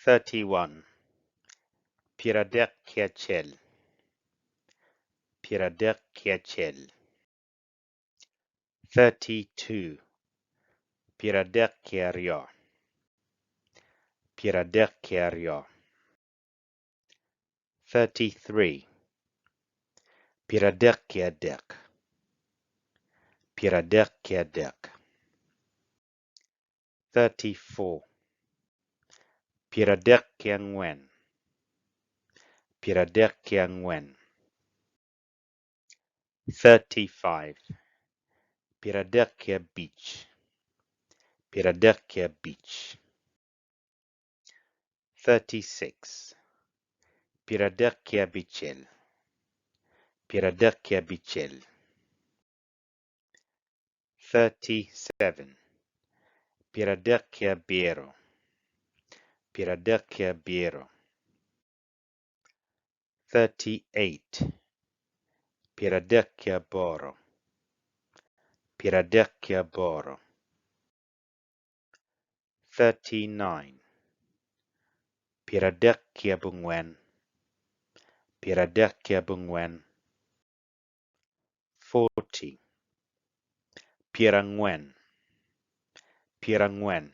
31. Piradek Kiachel. Piradek Kiachel. 32. Piradek Kiario. Piradek Kiario. 33. Piradek Kiadek. Piradek Kiadek. 34. Piradek Kiangwen. Piradek Kiangwen. 35. Piradekia Beach. Piradekia Beach. 36. Piradekia Bichel. Piradekia Bichel. 37. Piradekia Biero. Piradekia Biero. 38. Piradekia Boro. Piradekia Boro. 39. Piradekia Bungwen. Piradekia Bungwen. 40. Pirangwen. Pirangwen.